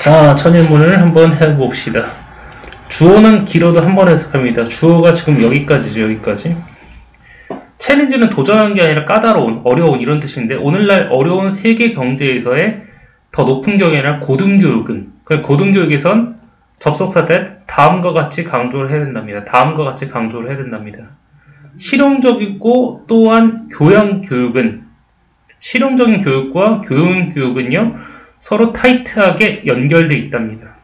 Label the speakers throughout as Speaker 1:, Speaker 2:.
Speaker 1: 자, 첫일문을 한번 해봅시다. 주어는 길어도 한번 해석합니다. 주어가 지금 여기까지죠, 여기까지. 챌린지는 도전하는 게 아니라 까다로운, 어려운 이런 뜻인데, 오늘날 어려운 세계 경제에서의 더 높은 경이 아니라 고등교육은, 고등교육에선 접속사 때 다음과 같이 강조를 해야 된답니다. 다음과 같이 강조를 해야 된답니다. 실용적이고 또한 교양교육은, 실용적인 교육과 교양교육은요, 서로 타이트하게 연결되어 있답니다.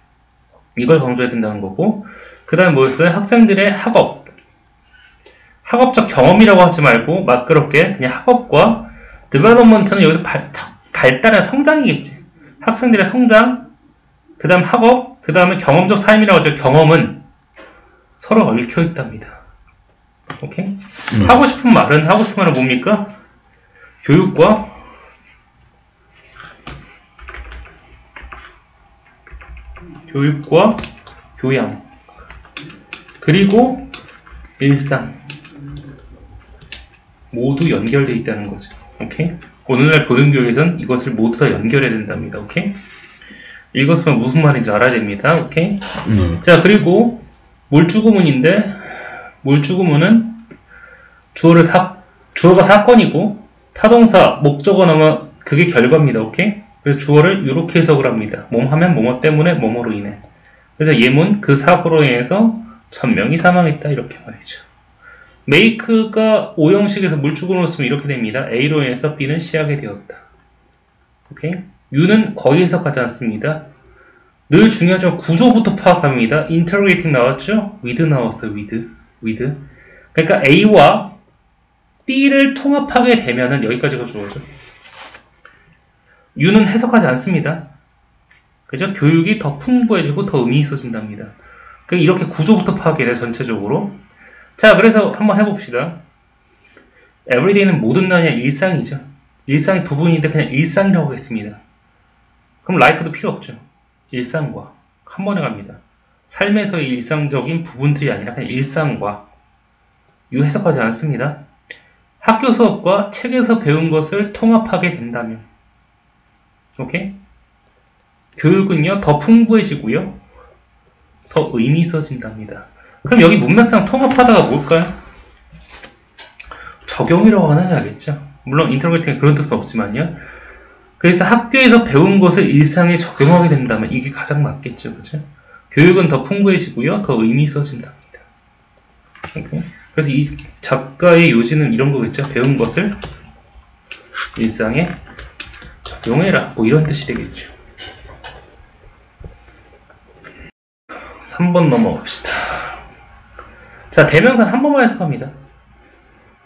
Speaker 1: 이걸 강조해야 된다는 거고, 그 다음에 뭐였어요? 학생들의 학업. 학업적 경험이라고 하지 말고 매끄럽게 그냥 학업과 development는 여기서 발달의 성장이겠지. 학생들의 성장, 그 다음 학업, 그 다음에 경험적 삶이라고 하죠. 경험은 서로 얽혀 있답니다. 오케이? 하고 싶은 말은 뭡니까? 교육과 교양, 그리고 일상 모두 연결되어 있다는 거죠. 오케이? 오늘날 고등교육에선 이것을 모두 다 연결해야 된답니다. 오케이? 읽었으면 무슨 말인지 알아야 됩니다. 오케이? 자, 그리고 몰주구문인데, 몰주구문은 주어가 사건이고 타동사, 목적어 나오면 그게 결과입니다. 오케이? 그래서 주어를 이렇게 해석을 합니다. 뭐하면 뭐뭐 때문에 뭐뭐로 인해. 그래서 예문 그 사고로 인해서 1000명이 사망했다 이렇게 말이죠. make가 오형식에서 물주구문으로 쓰면 이렇게 됩니다. A로 인해서 B는 C하게 되었다. 오케이? U는 거의 해석하지 않습니다. 늘 중요하죠. 구조부터 파악합니다. integrating 나왔죠? with 나왔어요. with. 그러니까 A와 B를 통합하게 되면은 여기까지가 주어죠. U는 해석하지 않습니다. 그죠? 교육이 더 풍부해지고 더 의미 있어진답니다. 이렇게 구조부터 파악해야 돼요, 전체적으로. 자, 그래서 한번 해봅시다. everyday는 모든 날이 일상이죠. 일상의 부분인데 그냥 일상이라고 하겠습니다. 그럼 life도 필요 없죠. 일상과 한 번에 갑니다. 삶에서의 일상적인 부분들이 아니라 그냥 일상과. 유 해석하지 않습니다. 학교 수업과 책에서 배운 것을 통합하게 된다면, 오케이? 교육은요, 더 풍부해지고요, 더 의미 있어진답니다. 그럼 여기 문맥상 통합하다가 뭘까요? 적용이라고 하느냐겠죠. 물론 인터그레이팅에 그런 뜻은 없지만요. 그래서 학교에서 배운 것을 일상에 적용하게 된다면 이게 가장 맞겠죠. 그죠? 교육은 더 풍부해지고요, 더 의미 있어진답니다. 오케이? 그래서 이 작가의 요지는 이런 거겠죠. 배운 것을 일상에 적용해라. 뭐 이런 뜻이 되겠죠. 3번 넘어갑시다. 자, 대명사는 한 번만 해석합니다.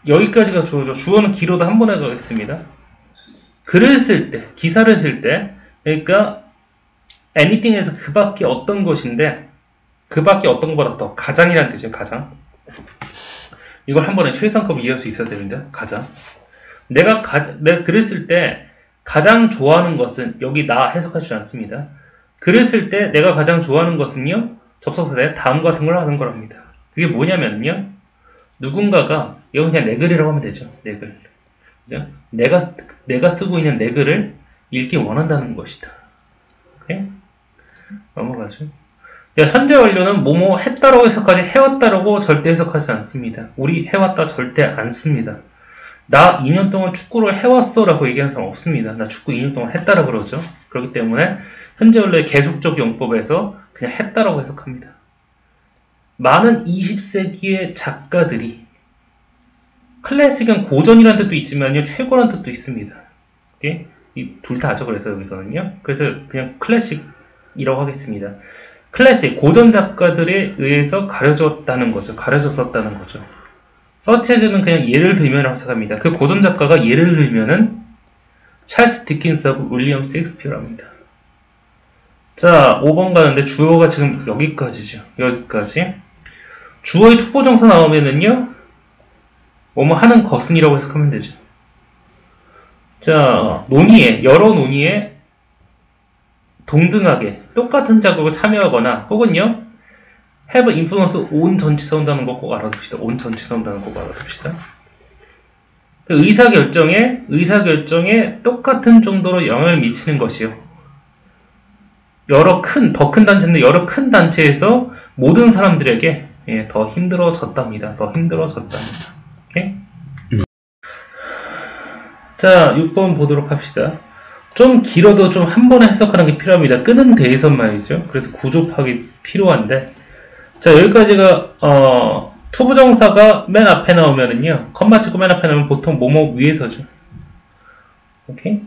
Speaker 1: 여기까지가 주어죠. 주어는 길어도 한 번 해가겠습니다. 글을 쓸 때, 기사를 쓸 때, 그러니까 anything에서 그 밖에 어떤 것인데, 그 밖에 어떤 것보다 더 가장이라는 뜻이에요. 가장. 이걸 한 번에 최상급 이해할 수 있어야 됩니다. 가장. 내가 글을 쓸 때 가장 좋아하는 것은, 여기 나 해석하지 않습니다. 글을 쓸 때 내가 가장 좋아하는 것은요, 접속사에 다음 같은 걸 하는 거랍니다. 그게 뭐냐면요, 누군가가, 이거 그냥 내 글이라고 하면 되죠. 내 글. 그죠? 내가 쓰고 있는 내 글을 읽기 원한다는 것이다. 오케이? 넘어가죠. 현재 완료는 뭐뭐 했다라고 해석하지 해왔다라고 절대 해석하지 않습니다. 우리 해왔다 절대 안 씁니다. 나 2년 동안 축구를 해왔어 라고 얘기하는 사람 없습니다. 나 축구 2년 동안 했다라 그러죠. 그렇기 때문에 현재 완료의 계속적 용법에서 그냥 했다라고 해석합니다. 많은 20세기의 작가들이, 클래식은 고전이라는 뜻도 있지만요, 최고라는 뜻도 있습니다. 이 둘 다죠. 그래서 여기서는요. 그래서 그냥 클래식이라고 하겠습니다. 클래식, 고전 작가들에 의해서 가려졌다는 거죠. 가려졌었다는 거죠. 서치에즈는 그냥 예를 들면 해석합니다. 그 고전 작가가 예를 들면은 찰스 디킨스하고 윌리엄 셰익스피어랍니다. 자, 5번 가는데 주어가 지금 여기까지죠. 여기까지. 주어의 투보정사 나오면은요, 뭐뭐 하는 것은이라고 해석하면 되죠. 자, 여러 논의에 동등하게 똑같은 작업을 참여하거나 혹은요, have influence on 전치사 온다는 거 꼭 알아둡시다. on 전치사 온다는 거 꼭 알아둡시다. 의사결정에 똑같은 정도로 영향을 미치는 것이요. 더 큰 단체인데 여러 큰 단체에서 모든 사람들에게 더 힘들어졌답니다. 더 힘들어졌답니다. 오케이? 자, 6번 보도록 합시다. 좀 길어도 좀 한 번에 해석하는 게 필요합니다. 끄는 대에선 말이죠. 그래서 구조 파악이 필요한데, 자, 여기까지가 투부정사가 맨 앞에 나오면은요, 컴마 찍고 맨 앞에 나오면 보통 뭐뭐 위에서죠. 오케이?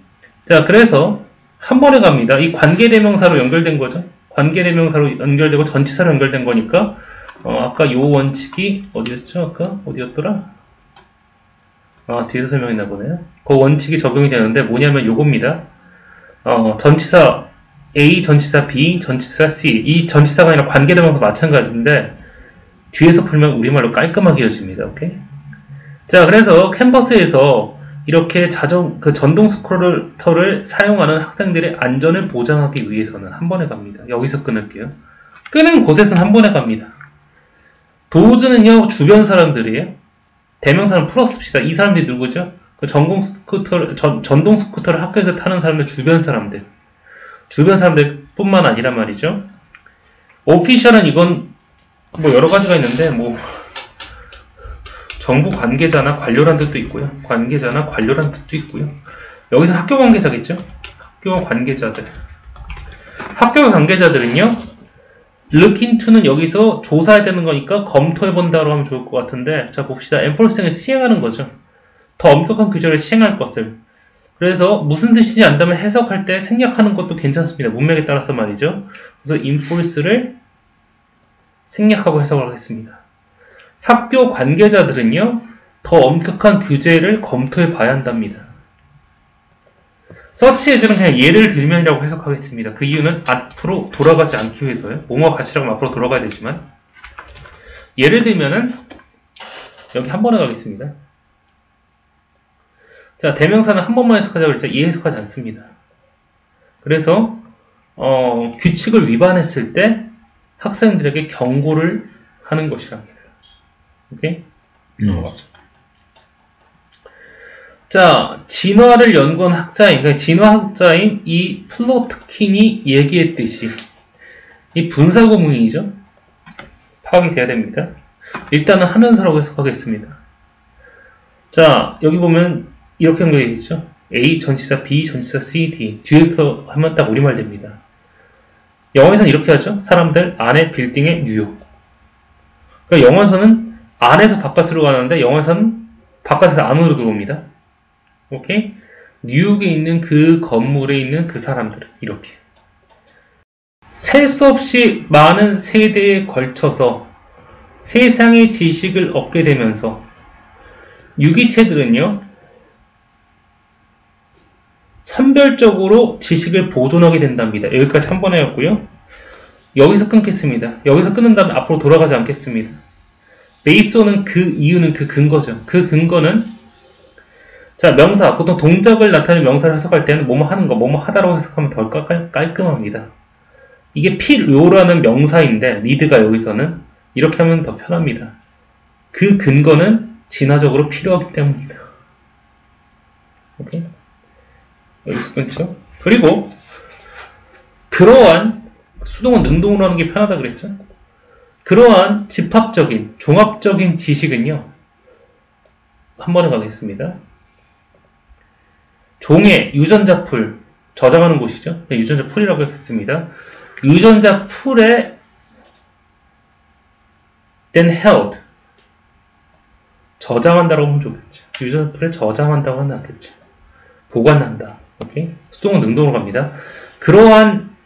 Speaker 1: 자, 그래서 한 번에 갑니다. 이 관계대명사로 연결된 거죠. 관계대명사로 연결되고 전치사로 연결된 거니까 아까 요 원칙이 어디였죠? 아까 어디였더라? 뒤에서 설명했나 보네요. 그 원칙이 적용이 되는데 뭐냐면 요겁니다. 전치사 A, 전치사 B, 전치사 C. 이 전치사가 아니라 관계대명사 마찬가지인데 뒤에서 풀면 우리말로 깔끔하게 이어집니다. 오케이? 자, 그래서 캔버스에서 이렇게 전동 스크롤터를 사용하는 학생들의 안전을 보장하기 위해서는 한 번에 갑니다. 여기서 끊을게요. 끄는 곳에서는 한 번에 갑니다. 도우즈는요, 주변 사람들이에요. 대명사는 풀어씁시다. 이 사람들이 누구죠? 그 전동 스쿠터를 학교에서 타는 사람들, 주변 사람들 뿐만 아니란 말이죠. 오피셜은 이건 뭐 여러 가지가 있는데, 뭐 정부 관계자나 관료란 뜻도 있고요. 관계자나 관료란 뜻도 있고요. 여기서 학교 관계자겠죠? 학교 관계자들. 학교 관계자들은요, look into는 여기서 조사해야 되는 거니까 검토해본다고 하면 좋을 것 같은데, 자, 봅시다. enforcing을 시행하는 거죠. 더 엄격한 규제를 시행할 것을. 그래서 무슨 뜻인지 안다면 해석할 때 생략하는 것도 괜찮습니다. 문맥에 따라서 말이죠. 그래서 enforce를 생략하고 해석을 하겠습니다. 학교 관계자들은요, 더 엄격한 규제를 검토해 봐야 한답니다. 서치에서는 그냥 예를 들면이라고 해석하겠습니다. 그 이유는 앞으로 돌아가지 않기 위해서요. 뭐뭐 가치라고 앞으로 돌아가야 되지만, 예를 들면은 여기 한 번에 가겠습니다. 자, 대명사는 한 번만 해석하자고 그랬죠. 이 해석하지 않습니다. 그래서 규칙을 위반했을 때 학생들에게 경고를 하는 것이랍니다. 오케이? 자, 진화를 연구한 학자인, 그러니까 진화학자인 이 플로트킨이 얘기했듯이 이 분사구문이죠. 파악이 돼야 됩니다. 일단은 하면서라고 해석하겠습니다. 자, 여기 보면 이렇게 연결되어 있죠. A 전치사, B 전치사, C, D 뒤에서 하면 딱 우리말 됩니다. 영어에서는 이렇게 하죠. 사람들, 안에, 빌딩에, 뉴욕. 그러니까 영어에서는 안에서 바깥으로 가는데 영어에서는 바깥에서 안으로 들어옵니다. 오케이? 뉴욕에 있는 그 건물에 있는 그 사람들, 이렇게 셀 수 없이 많은 세대에 걸쳐서 세상의 지식을 얻게 되면서 유기체들은요, 선별적으로 지식을 보존하게 된답니다. 여기까지 한 번에 했고요. 여기서 끊겠습니다. 여기서 끊은 다음에 앞으로 돌아가지 않겠습니다. 베이스온은 그 이유는 그 근거죠. 그 근거는, 자, 명사, 보통 동작을 나타내는 명사를 해석할 때는 뭐뭐 하는 거, 뭐뭐 하다라고 해석하면 더 깔끔합니다. 이게 필요라는 명사인데, need가 여기서는 이렇게 하면 더 편합니다. 그 근거는 진화적으로 필요하기 때문입니다. 오케이? 여기서 끊죠. 그리고 그러한 수동은 능동으로 하는 게 편하다 그랬죠. 그러한 집합적인, 종합적인 지식은요, 한 번에 가겠습니다. 종의 유전자 풀, 저장하는 곳이죠. 유전자 풀이라고 했습니다. 유전자 풀에 then held, 저장한다고 하면 좋겠죠. 유전자 풀에 저장한다고 하면 낫겠죠. 보관한다. 오케이? 수동은 능동으로 갑니다. 그러한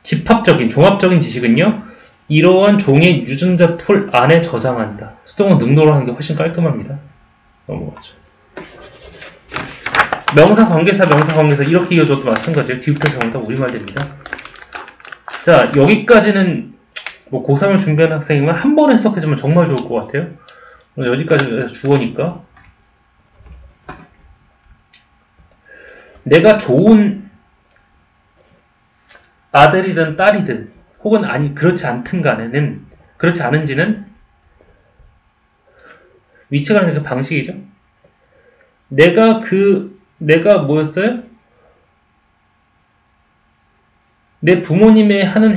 Speaker 1: 집합적인, 종합적인 지식은요, 이러한 종의 유전자 풀 안에 저장한다. 수동은 능동으로 하는 게 훨씬 깔끔합니다. 넘어가죠. 명사, 관계사 이렇게 이어줘도 마찬가지예요. 뒤부터 전부 다 우리말 됩니다. 자, 여기까지는 뭐 고3을 준비하는 학생이면 한 번에 해석해주면 정말 좋을 것 같아요. 여기까지 주어니까. 내가 좋은 아들이든 딸이든 혹은 아니 그렇지 않든 간에는, 그렇지 않은지는 위치가 그 방식이죠. 내가 뭐였어요? 내 부모님의 하는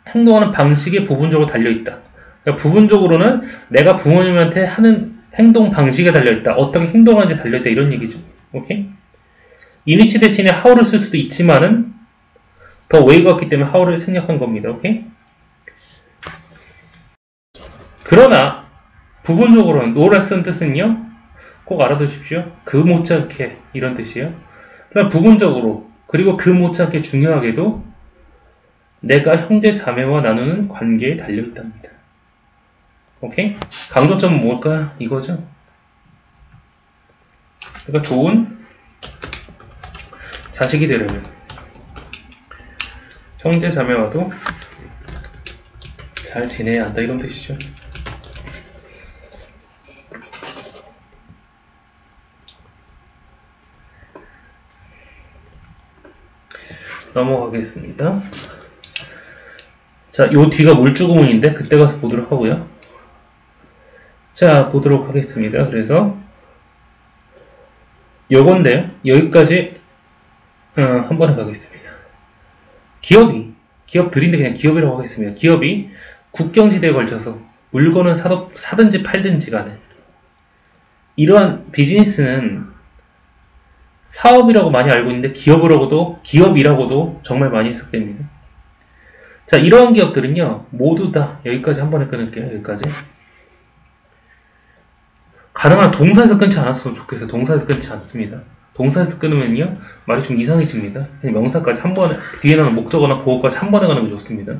Speaker 1: 행동하는 방식에 부분적으로 달려있다. 그러니까 부분적으로는 내가 부모님한테 하는 행동 방식에 달려있다. 어떻게 행동하는지 달려있다. 이런 얘기죠. 오케이? 이니치 대신에 how를 쓸 수도 있지만은 더 way가 없기 때문에 how를 생략한 겁니다. 오케이? 그러나 부분적으로는 no를 쓴 뜻은요. 꼭 알아두십시오. 그 못지않게 이런 뜻이에요. 그러나 부분적으로 그리고 그 못지않게 중요하게도 내가 형제 자매와 나누는 관계에 달려있답니다. 오케이? 강조점은 뭘까요? 이거죠. 그러니까 좋은 자식이 되려면 형제 자매와도 잘 지내야 한다 이런 뜻이죠. 넘어가겠습니다. 자, 요 뒤가 물주구문인데 그때 가서 보도록 하고요. 자, 보도록 하겠습니다. 그래서 요건데요. 여기까지 한 번에 가겠습니다. 기업들인데 그냥 기업이라고 하겠습니다. 기업이 국경지대에 걸쳐서 물건을 사든지 팔든지 간에 이러한 비즈니스는 사업이라고 많이 알고 있는데 기업이라고도 정말 많이 해석됩니다. 자, 이러한 기업들은요, 모두 다 여기까지 한 번에 끊을게요. 여기까지. 가능한 동사에서 끊지 않았으면 좋겠어요. 동사에서 끊지 않습니다. 동사에서 끊으면요, 말이 좀 이상해집니다. 그냥 명사까지 한 번에, 뒤에 나오는 목적어나 보어까지 한 번에 가는 게 좋습니다.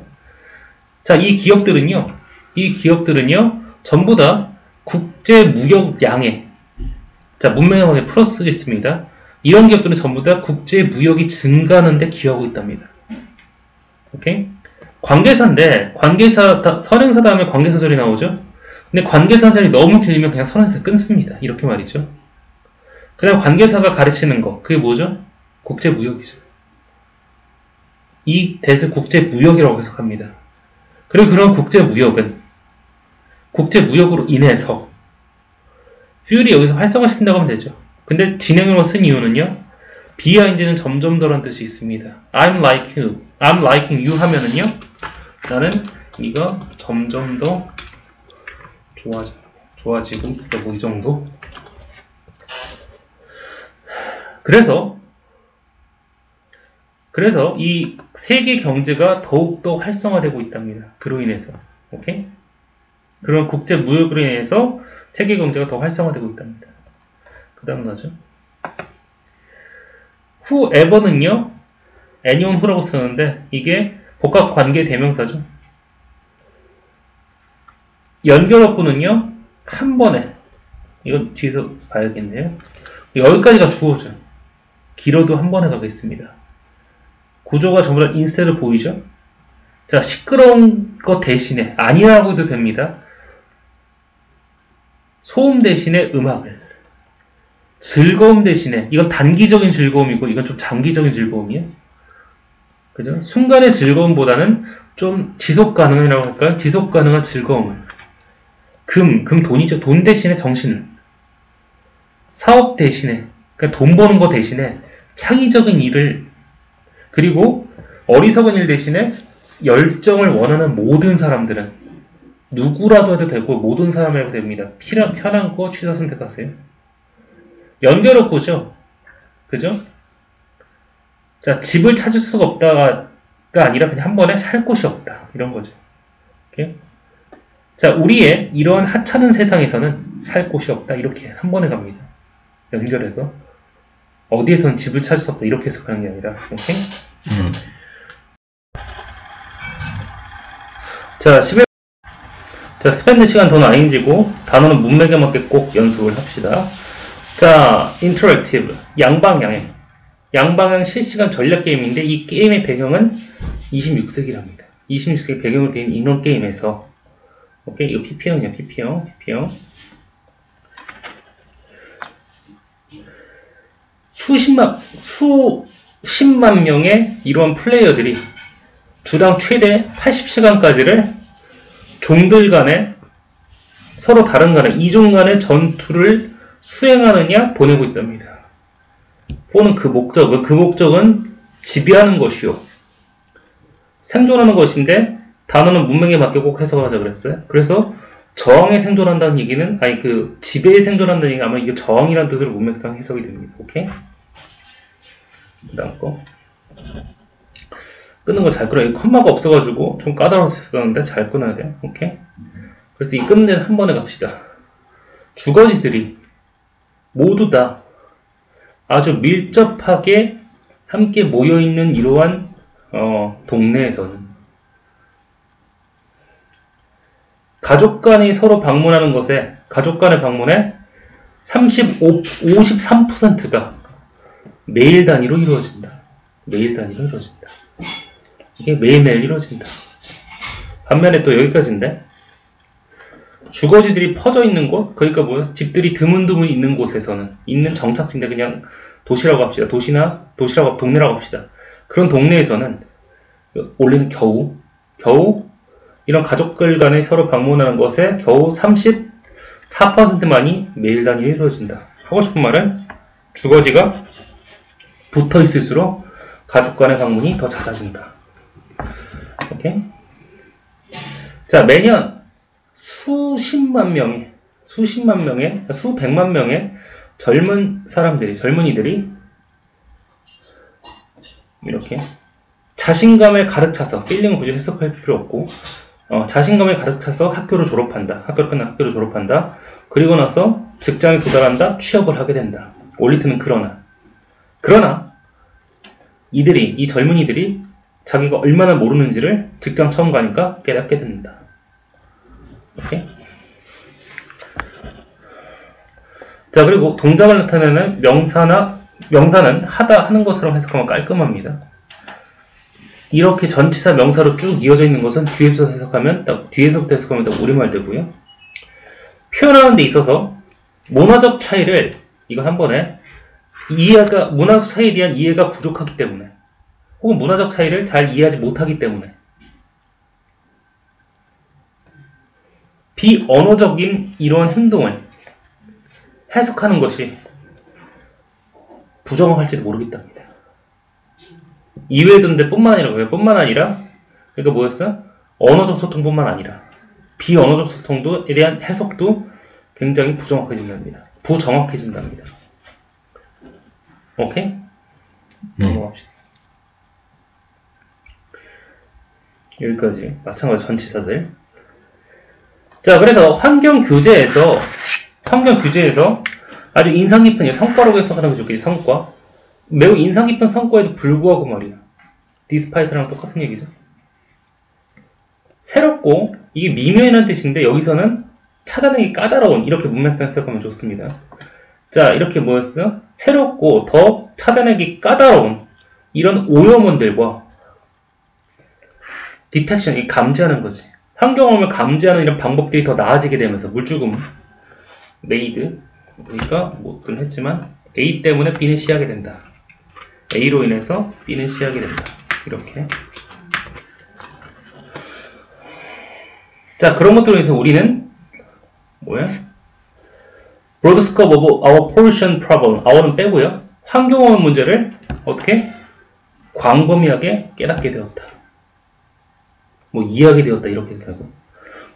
Speaker 1: 자, 이 기업들은요, 전부 다 국제무역량에, 자, 문명량에 플러스겠습니다. 이런 기업들은 전부 다 국제무역이 증가하는 데 기여하고 있답니다. 오케이? 관계사인데, 선행사 다음에 관계사절이 나오죠? 근데 관계사절이 너무 길면 그냥 선행사 끊습니다. 이렇게 말이죠. 그냥 관계사가 가르치는 거, 그게 뭐죠? 국제무역이죠. 이 대을 국제무역이라고 해석합니다. 그리고 그런 국제무역은 국제무역으로 인해서 fuel이 여기서 활성화시킨다고 하면 되죠. 근데 진행형으로 쓴 이유는요. being는 점점 더란 뜻이 있습니다. I'm liking you 하면은요. 나는 네가 점점 더 좋아지고 있어. 뭐 이 정도. 그래서 이 세계 경제가 더욱더 활성화되고 있답니다. 그로 인해서. 오케이? 그런 국제 무역으로 인해서 세계 경제가 더 활성화되고 있답니다. 그 다음 나죠. whoever는요, anyone who라고 쓰는데, 이게 복합 관계 대명사죠. 연결어구는요, 한 번에, 이건 뒤에서 봐야겠네요. 여기까지가 주어죠. 길어도 한 번에 가겠습니다. 구조가 전부 다 instead 보이죠? 자, 시끄러운 것 대신에, 아니라고 해도 됩니다. 소음 대신에 음악을. 즐거움 대신에, 이건 단기적인 즐거움이고, 이건 좀 장기적인 즐거움이에요. 그죠? 순간의 즐거움보다는 좀 지속 가능이라고 할까요? 지속 가능한 즐거움을. 금 돈이죠. 돈 대신에 정신을. 사업 대신에, 그러니까 돈 버는 거 대신에 창의적인 일을, 그리고 어리석은 일 대신에 열정을 원하는 모든 사람들은 누구라도 해도 되고 모든 사람이 해도 됩니다. 편한 거 취사 선택하세요. 연결어구죠. 그죠? 자, 집을 찾을 수가 없다가 아니라 그냥 한 번에 살 곳이 없다. 이런 거죠. 오케이? 자, 우리의 이러한 하찮은 세상에서는 살 곳이 없다. 이렇게 한 번에 갑니다. 연결해서. 어디에서는 집을 찾을 수 없다. 이렇게 해석하는 게 아니라. 오케이? 자, 스펜드 시간 더 ing고 단어는 문맥에 맞게 꼭 연습을 합시다. 자, 인터랙티브. 양방향 실시간 전략 게임인데 이 게임의 배경은 26세기랍니다. 26세기 배경으로 되어 있는 이런 게임에서 오케이? 이거 PP형이야, PP형. 수십만 명의 이러한 플레이어들이 주당 최대 80시간까지를 종들 간에 서로 다른 간에 이종 간의 전투를 수행하느냐 보내고 있답니다. 보는 그 목적은 지배하는 것이요. 생존하는 것인데 단어는 문맥에 맞게 꼭 해석하자 그랬어요. 그래서 저항에 생존한다는 얘기는 아니 그 지배에 생존한다는 얘기는 아마 이게 저항이라는 뜻으로 문맥상 해석이 됩니다. 오케이? 그다음 거 끊는 거 잘 끊어요. 컴마가 없어가지고 좀 까다로웠었는데 잘 끊어야 돼요. 오케이? 그래서 이 끊는 데는 한 번에 갑시다. 주거지들이 모두 다 아주 밀접하게 함께 모여있는 이러한 동네에서는 가족 간이 서로 방문하는 것에 가족 간의 방문에 53%가 매일 단위로 이루어진다. 매일 단위로 이루어진다. 이게 매일매일 이루어진다. 반면에 또 여기까지인데 주거지들이 퍼져 있는 곳, 그러니까 뭐 집들이 드문드문 있는 곳에서는 있는 정착지인데 그냥 도시라고 합시다. 도시라고 동네라고 합시다. 그런 동네에서는 원래는 겨우 이런 가족들 간에 서로 방문하는 것에 겨우 34%만이 매일 단위로 이루어진다. 하고 싶은 말은 주거지가 붙어 있을수록 가족 간의 방문이 더 잦아진다. 오케이? 자, 매년 수백만 명의 젊은이들이 이렇게 자신감에 가득 차서, 필링을 굳이 해석할 필요 없고, 자신감에 가득 차서 학교를 졸업한다. 학교를 끝나 학교를 졸업한다. 그리고 나서 직장에 도달한다. 취업을 하게 된다. 올리트는 그러나 이 젊은이들이 자기가 얼마나 모르는지를 직장 처음 가니까 깨닫게 된다. 오케이? 자, 그리고 동작을 나타내는 명사는 하는 것처럼 해석하면 깔끔합니다. 이렇게 전치사 명사로 쭉 이어져 있는 것은 뒤에서부터 해석하면 딱 우리말 되고요. 표현하는 데 있어서 문화적 차이를 이거 한 번에 문화적 차이에 대한 이해가 부족하기 때문에 혹은 문화적 차이를 잘 이해하지 못하기 때문에 비언어적인 이러한 행동을 해석하는 것이 부정할지도 모르겠답니다. 이외에 둔데 뿐만 아니라 그러니까 뭐였어? 언어적 소통뿐만 아니라 비언어적 소통에 대한 해석도 굉장히 부정확해진답니다. 오케이? 넘어갑시다. 여기까지 마찬가지 전치사들. 자, 그래서 환경 교재에서 아주 인상 깊은 성과라고 해석하는 게 좋겠지. 성과. 매우 인상 깊은 성과에도 불구하고 말이야. despite랑 똑같은 얘기죠. 새롭고 이게 미묘한 뜻인데 여기서는 찾아내기 까다로운 이렇게 문맥상 해석하면 좋습니다. 자, 이렇게 뭐였어요? 새롭고 더 찾아내기 까다로운 이런 오염원들과 디텍션, 감지하는 거지. 환경오염을 감지하는 이런 방법들이 더 나아지게 되면서 물주금 메이드 그러니까 뭐든 했지만 A 때문에 B는 C하게 된다. A로 인해서 B는 C하게 된다. 이렇게. 자, 그런 것들로 인해서 우리는 broad scope of our pollution problem. our는 빼고요. 환경오염 문제를 어떻게 광범위하게 깨닫게 되었다. 이해하게 되었다. 이렇게 되고.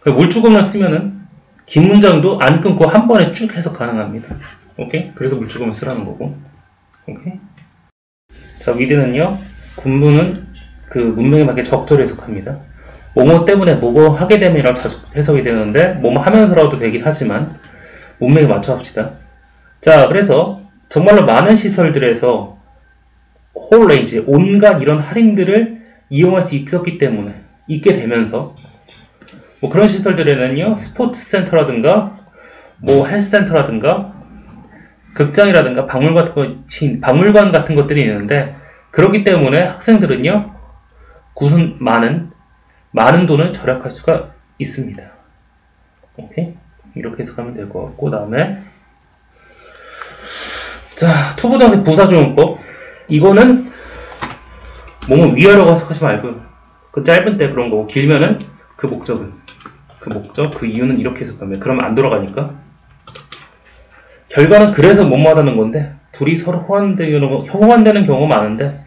Speaker 1: 물주금을 쓰면은 긴 문장도 안 끊고 한 번에 쭉 해석 가능합니다. 오케이? 그래서 물주금을 쓰라는 거고. 오케이? 자, 위드는요. 군부는 그 문맥에 맞게 적절히 해석합니다. 뭐뭐 때문에 뭐뭐 하게 됨이라 자주 해석이 되는데 뭐뭐 하면서라도 되긴 하지만 문맥에 맞춰 합시다. 자, 그래서 정말로 많은 시설들에서 홀 레인지 온갖 이런 할인들을 이용할 수 있게 되면서 그런 시설들에는요, 스포츠 센터라든가, 헬스센터라든가, 극장이라든가, 박물관 같은 것들이 있는데, 그렇기 때문에 학생들은요, 많은 돈을 절약할 수가 있습니다. 오케이? 이렇게 해석하면 될 것 같고, 다음에, 자, 투부정식 부사조용법. 이거는, 위하라고 해석하지 말고요. 그 짧은 때 그런 거고, 길면은, 그 이유는 이렇게 해석하면 그러면 안 돌아가니까 결과는 그래서 못 말하는 건데 둘이 서로 호환되는 경우가 많은데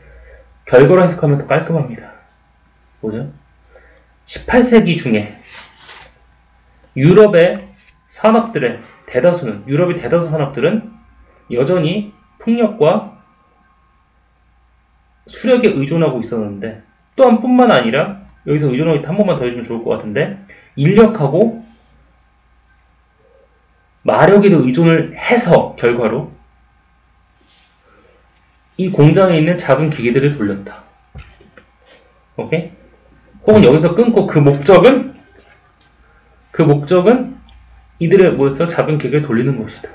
Speaker 1: 결과로 해석하면 더 깔끔합니다. 뭐죠? 18세기 중에 유럽의 산업들의 대다수는, 유럽의 대다수 산업들은 여전히 풍력과 수력에 의존하고 있었는데, 또한 뿐만 아니라, 여기서 의존하기 한 번만 더 해주면 좋을 것 같은데, 인력하고 마력에도 의존을 해서 결과로 이 공장에 있는 작은 기계들을 돌렸다. 오케이? 혹은 여기서 끊고 그 목적은 이들의 뭐였어? 작은 기계를 돌리는 것이다.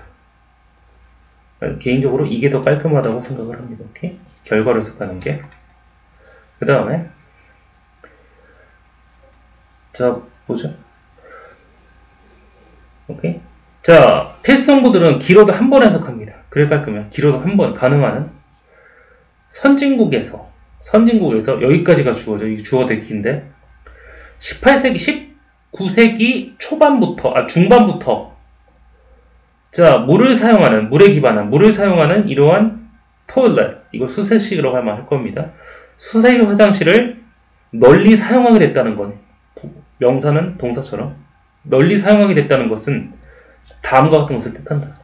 Speaker 1: 개인적으로 이게 더 깔끔하다고 생각을 합니다. 오케이? 결과로 해석하는 게. 그 다음에 자, 보죠. 오케이? 자, 필수 정보들은 길어도 한 번 해석합니다. 그래 깔끔해요. 길어도 한 번 가능한 선진국에서 여기까지가 주어져. 이게 주어 대기인데 18세기, 19세기 중반부터 자, 물에 기반한 물을 사용하는 이러한 토일렛, 이거 수세식이라고 할 겁니다. 수세식 화장실을 널리 사용하게 됐다는 건, 명사는 동사처럼 널리 사용하게 됐다는 것은 다음과 같은 것을 뜻한다.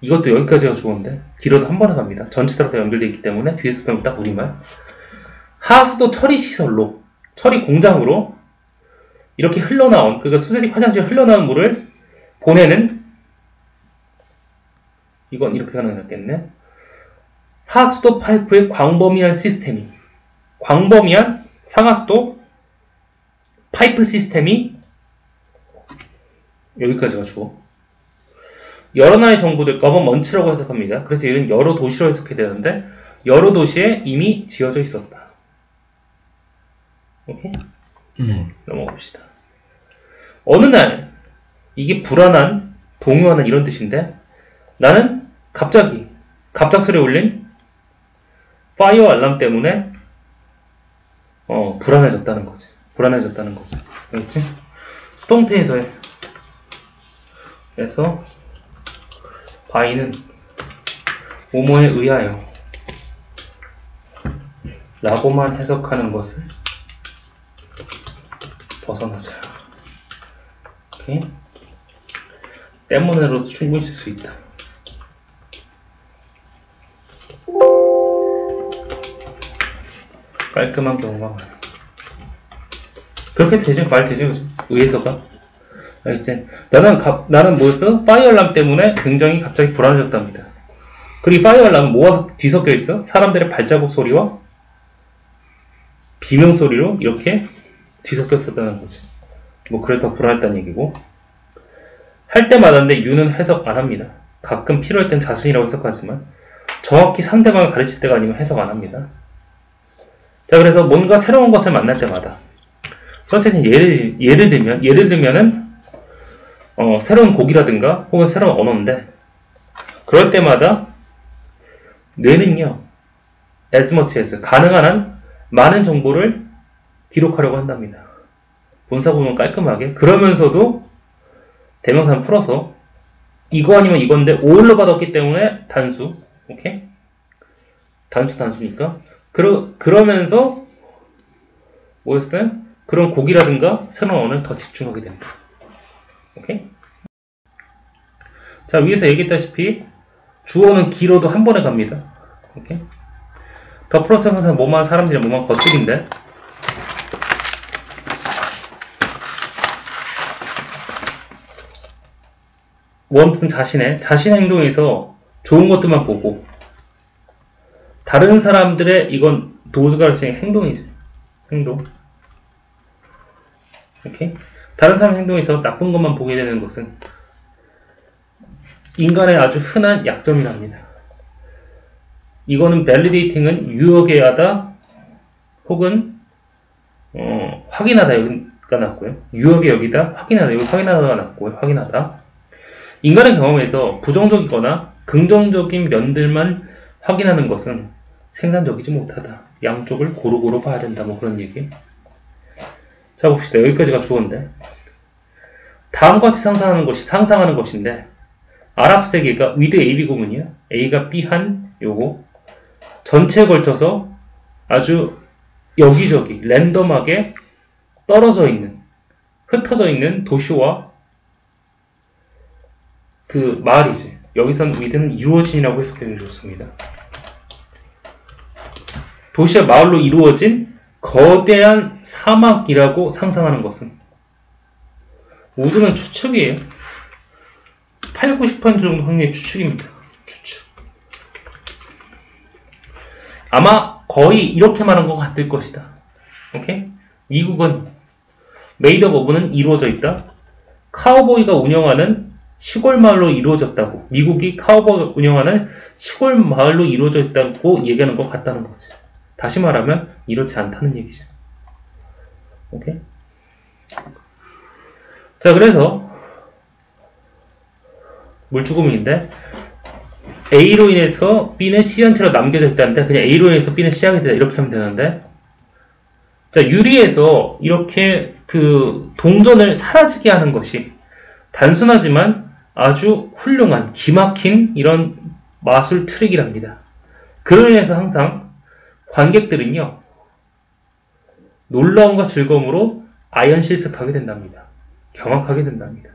Speaker 1: 이것도 여기까지가 주어인데 길어도 한 번에 갑니다. 전체적으로 다 연결되어 있기 때문에 뒤에서 배우면 딱 우리말. 하수도 처리 시설로, 처리 공장으로 이렇게 흘러나온, 그러니까 수세식 화장실에 흘러나온 물을 보내는, 이건 이렇게 가능하겠네. 하수도 파이프의 광범위한 상하수도 파이프 시스템이 여기까지가 주어. 여러 나라의 정부들, 거버먼츠라고 해석합니다. 그래서 얘는 여러 도시로 해석해야 되는데 여러 도시에 이미 지어져 있었다. 오케이? 넘어가 봅시다. 어느 날 이게 불안한, 동요하는 이런 뜻인데 나는 갑작스레 울린 파이어 알람 때문에 불안해졌다는 거지. 알겠지? 수동태에서 바이는 뭐뭐에 의하여 라고만 해석하는 것을 벗어나자. 오케이? 때문에로도 충분히 쓸 수 있다. 깔끔한 경우가 많아. 그렇게 되죠? 말 되죠? 의해서가. 알겠지? 나는 뭐였어? 파이어 알람 때문에 굉장히 갑자기 불안해졌답니다. 그리고 파이어 알람은 뭐가 뒤섞여 있어? 사람들의 발자국 소리와 비명 소리로 이렇게 뒤섞였었다는 거지. 뭐 그래서 더 불안했다는 얘기고. 할 때마다인데 유는 해석 안 합니다. 가끔 필요할 땐 자신이라고 해석하지만 정확히 상대방을 가르칠 때가 아니면 해석 안 합니다. 자, 그래서 뭔가 새로운 것을 만날 때마다, 선생님 예를 들면은 새로운 곡이라든가 혹은 새로운 언어인데 그럴 때마다 뇌는요, as much as 가능한 한 많은 정보를 기록하려고 한답니다. 본사 보면 깔끔하게. 그러면서도 대명사는 풀어서 이거 아니면 이건데 all로 받았기 때문에 단수. 오케이? 단수니까. 그러면서 뭐였어요? 그런 곡이라든가 새로운 언어를 더 집중하게 된다. 오케이? 자, 위에서 얘기했다시피 주어는 길어도 한 번에 갑니다. 오케이? 더 플러스 형용사는 뭐만 사람들이 뭐만 것들인데 원스는 자신의 행동에서 좋은 것들만 보고 다른 사람들의 이건 도즈가르치의 행동이지. 행동. 오케이? 다른 사람의 행동에서 나쁜 것만 보게 되는 것은 인간의 아주 흔한 약점이랍니다. 이거는 validating은 유효하게 하다 혹은 확인하다 여기가 낫고요. 유효하게 여기다 확인하다 여기 확인하다가 낫고요. 확인하다. 인간의 경험에서 부정적이거나 긍정적인 면들만 확인하는 것은 생산적이지 못하다. 양쪽을 고루고루 봐야 된다. 뭐 그런 얘기. 자, 봅시다. 여기까지가 주어인데 다음과 같이 상상하는 것인데 아랍 세계가 with AB 구문이야. A가 B 한 요거 전체에 걸쳐서 아주 여기저기 랜덤하게 떨어져 있는, 흩어져 있는 도시와 그 마을이지. 여기서는 위드는 이루어진이라고 해석해주면 좋습니다. 도시와 마을로 이루어진 거대한 사막이라고 상상하는 것은 우드는 추측이에요. 8, 90% 정도 확률의 추측입니다. 추측. 아마 거의 이렇게 말한 것 같을 것이다. 오케이? 미국은 메이드 오브 어브는 이루어져 있다. 카우보이가 운영하는 시골 마을로 이루어졌다고. 미국이 카우보이가 운영하는 시골 마을로 이루어져 있다고 얘기하는 것 같다는 거지. 다시 말하면 이렇지 않다는 얘기죠. 오케이? 자, 그래서 물주구미인데 A로 인해서 B는 C 전체로 남겨져 있다는데 그냥 A로 인해서 B는 C하게 되다 이렇게 하면 되는데, 자, 유리에서 이렇게 그 동전을 사라지게 하는 것이 단순하지만 아주 훌륭한 기막힌 이런 마술 트릭이랍니다. 그로 인해서 항상 관객들은요 놀라움과 즐거움으로 아연 실습하게 된답니다. 경악하게 된답니다.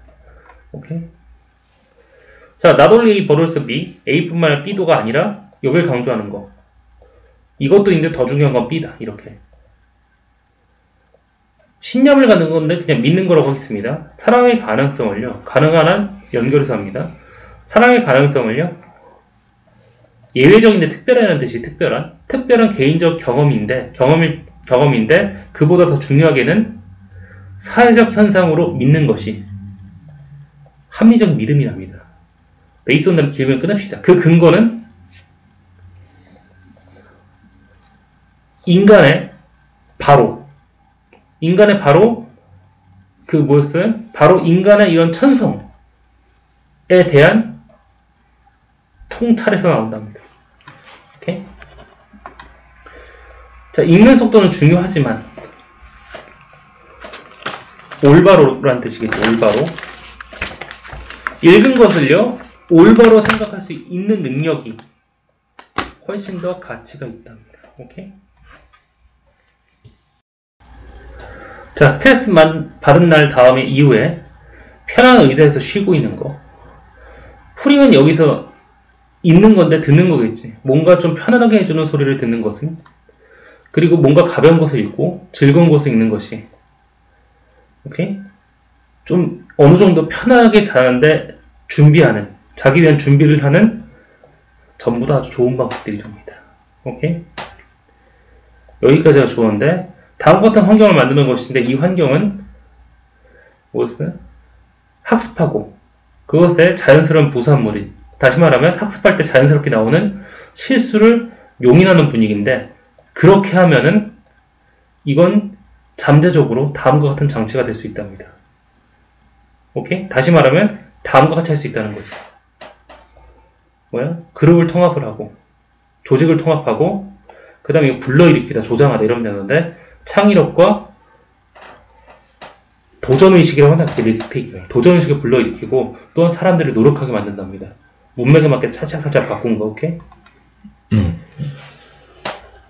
Speaker 1: 오케이? 자, not only A but also B, A뿐만 아니라 B도가 아니라 여기를 강조하는 거. 이것도 있는데 더 중요한 건 B다. 이렇게. 신념을 갖는 건데 그냥 믿는 거라고 하겠습니다. 사랑의 가능성을요, 가능한 한 연결해서 합니다. 사랑의 가능성을요, 예외적인데 특별하다는 뜻이 특별한 개인적 경험인데 그보다 더 중요하게는 사회적 현상으로 믿는 것이 합리적 믿음이랍니다. 베이스 온다면 길면 끊읍시다. 그 근거는 인간의 바로 그 뭐였어요? 바로 인간의 이런 천성에 대한 통찰에서 나온답니다. 오케이? 자, 읽는 속도는 중요하지만 올바로라는 뜻이겠죠. 올바로. 읽은 것을요 올바로 생각할 수 있는 능력이 훨씬 더 가치가 있답니다. 오케이? 자, 스트레스만 받은 날 다음에 이후에 편안한 의자에서 쉬고 있는 거. 풀이는 여기서 있는 건데 듣는 거겠지. 뭔가 좀 편안하게 해주는 소리를 듣는 것은, 그리고 뭔가 가벼운 것을 읽고 즐거운 것을 읽는 것이, 오케이? 좀 어느 정도 편하게 자는데 준비하는, 자기 위한 준비를 하는 전부 다 아주 좋은 방법들이랍니다. 오케이? 여기까지가 좋은데 다음 같은 환경을 만드는 것인데, 이 환경은 뭐였어요? 학습하고 그것의 자연스러운 부산물이, 다시 말하면 학습할 때 자연스럽게 나오는 실수를 용인하는 분위기인데, 그렇게 하면은 이건 잠재적으로 다음과 같은 장치가 될 수 있답니다. 오케이? 다시 말하면 다음과 같이 할 수 있다는 거지. 뭐야? 그룹을 통합을 하고 조직을 통합하고 그 다음에 불러일으키다, 조장하다 이러면 되는데, 창의력과 도전의식이라고 하나, 그게 리스테이크예요. 도전의식을 불러일으키고 또한 사람들을 노력하게 만든답니다. 문맥에 맞게 차차차차 바꾼 거. 오케이?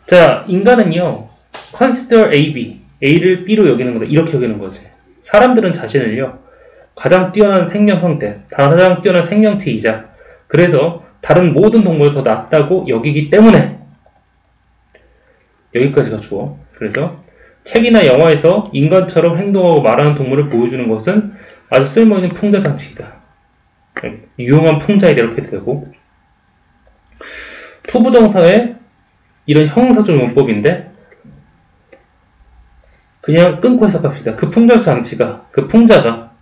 Speaker 1: 자, 인간은요 consider A, B, A를 B로 여기는 거다, 이렇게 여기는 거지. 사람들은 자신을요 가장 뛰어난 생명 형태, 가장 뛰어난 생명체이자 그래서 다른 모든 동물보다 더 낫다고 여기기 때문에, 여기까지가 주어. 그래서 책이나 영화에서 인간처럼 행동하고 말하는 동물을 보여주는 것은 아주 쓸모있는 풍자장치이다. 유용한 풍자이다, 이렇게 되고, 투부정사의 이런 형용사적 용법인데 그냥 끊고 해석합시다. 그 풍자장치가, 그 풍자가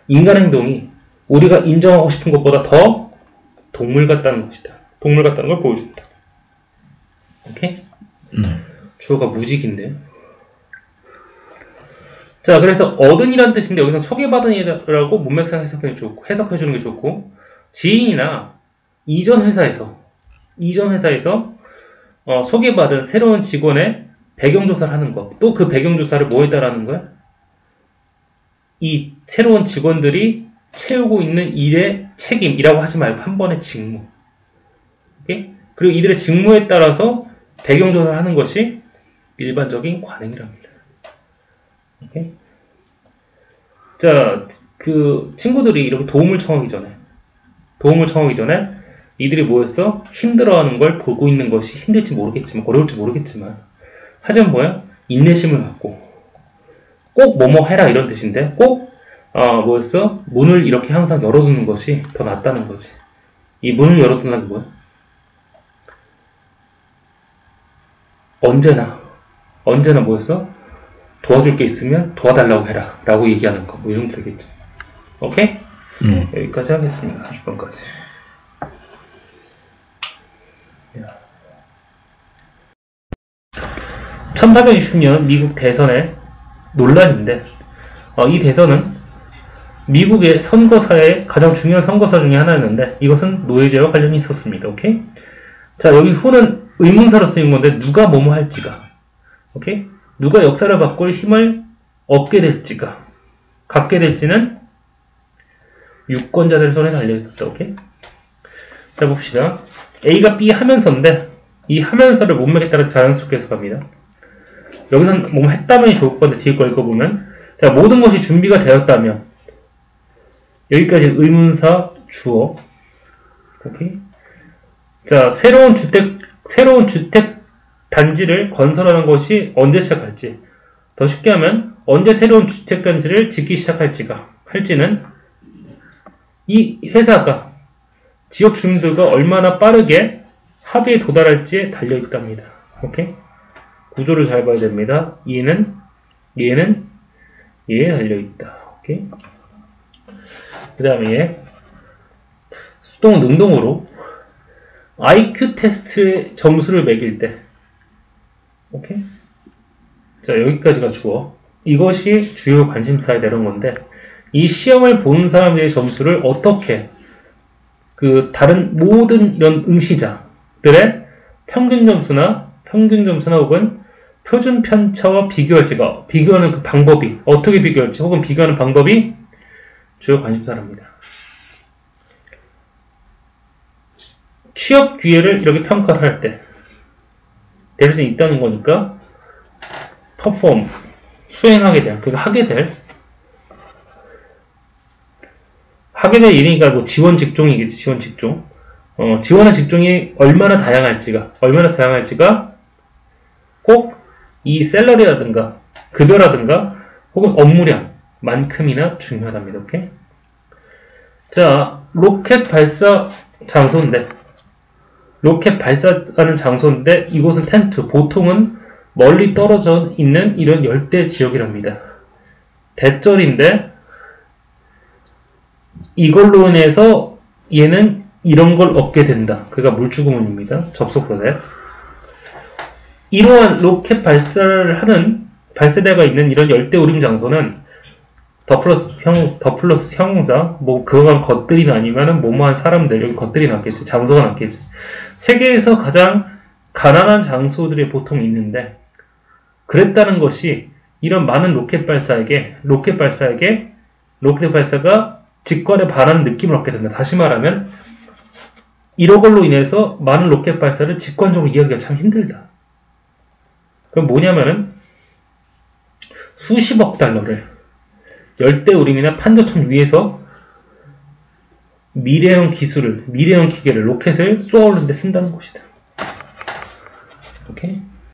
Speaker 1: 인간 행동이 우리가 인정하고 싶은 것보다 더 동물 같다는 것이다. 동물 같다는 걸 보여줍니다. 오케이? 주어가 무직인데요. 자, 그래서 얻은이란 뜻인데 여기서 소개받은 이라고 문맥상 해석해주는 게 좋고, 지인이나 이전 회사에서 소개받은 새로운 직원의 배경조사를 하는 것. 또 그 배경조사를 뭐 했다라는 거야? 이 새로운 직원들이 채우고 있는 일의 책임이라고 하지 말고 한 번의 직무. 오케이? 그리고 이들의 직무에 따라서 배경조사를 하는 것이 일반적인 관행이랍니다. 오케이? 자, 그 친구들이 이렇게 도움을 청하기 전에 이들이 뭐였어? 힘들어하는 걸 보고 있는 것이 힘들지 모르겠지만, 어려울지 모르겠지만, 하지만 뭐야? 인내심을 갖고 꼭 뭐뭐 해라 이런 뜻인데, 꼭 뭐였어? 문을 이렇게 항상 열어두는 것이 더 낫다는 거지. 이 문을 열어둔다는 게 뭐야? 언제나 뭐였어? 도와줄 게 있으면 도와달라고 해라 라고 얘기하는 거, 뭐 이런 게 되겠죠. 오케이? 여기까지 하겠습니다. 6번까지. 1860년 미국 대선의 논란인데, 이 대선은 미국의 선거사의 가장 중요한 선거사 중에 하나였는데, 이것은 노예제와 관련이 있었습니다. 오케이? 자, 여기 후는 의문사로 쓰인 건데, 누가 뭐뭐 할지가, 오케이? 누가 역사를 바꿀 힘을 얻게 될지가, 갖게 될지는 유권자들의 손에 달려있었다. 오케이? 자, 봅시다. A가 B 하면서인데, 이 하면서를 문맥에 따라 자연스럽게 해석합니다. 여기선 뭐 했다면이 좋을 건데, 뒤에 거 읽어보면, 자, 모든 것이 준비가 되었다면, 여기까지 의문사 주어. 오케이? 자, 새로운 주택 단지를 건설하는 것이 언제 시작할지. 더 쉽게 하면, 언제 새로운 주택 단지를 짓기 할지는 이 회사가 지역 주민들과 얼마나 빠르게 합의에 도달할지에 달려있답니다. 오케이? 구조를 잘 봐야 됩니다. 얘는 얘에 달려있다. 오케이? 그 다음에 얘 수동 능동으로 IQ 테스트의 점수를 매길 때, 오케이? 자, 여기까지가 주어. 이것이 주요 관심사에 내는 건데, 이 시험을 보는 사람들의 점수를 어떻게 다른 모든 이런 응시자들의 평균 점수나 혹은 표준 편차와 비교할지가, 비교하는 그 방법이 어떻게 비교할지 혹은 비교하는 방법이 주요 관심사랍니다. 취업 기회를 이렇게 평가를 할 때 될 수 있다는 거니까 수행하게 될, 하게 될 일이니까 뭐 지원 직종이겠지. 지원 직종. 지원한 직종이 얼마나 다양할지가 꼭 이 샐러리라든가 급여라든가 혹은 업무량만큼이나 중요하답니다. 오케이? 자, 로켓 발사 장소인데, 로켓 발사하는 장소인데, 이곳은 텐트, 보통은 멀리 떨어져 있는 이런 열대 지역이랍니다. 대절인데, 이걸로 인해서 얘는 이런 걸 얻게 된다. 그가 물주구문입니다. 접속사대. 이러한 로켓 발사를 하는 발사대가 있는 이런 열대우림 장소는 더 플러스 형용사, 뭐 그거가 것들이나 아니면은 뭐뭐한 사람들, 여기 것들이 낫겠지, 장소가 낫겠지. 세계에서 가장 가난한 장소들이 보통 있는데, 그랬다는 것이 이런 많은 로켓 발사가 직관에 반하는 느낌을 얻게 된다. 다시 말하면 이런 걸로 인해서 많은 로켓 발사를 직관적으로 이해하기가 참 힘들다. 그럼 뭐냐면은 수십억 달러를 열대우림이나 판도청 위에서 미래형 기계를, 로켓을 쏘아올리는 데 쓴다는 것이다. 오케이?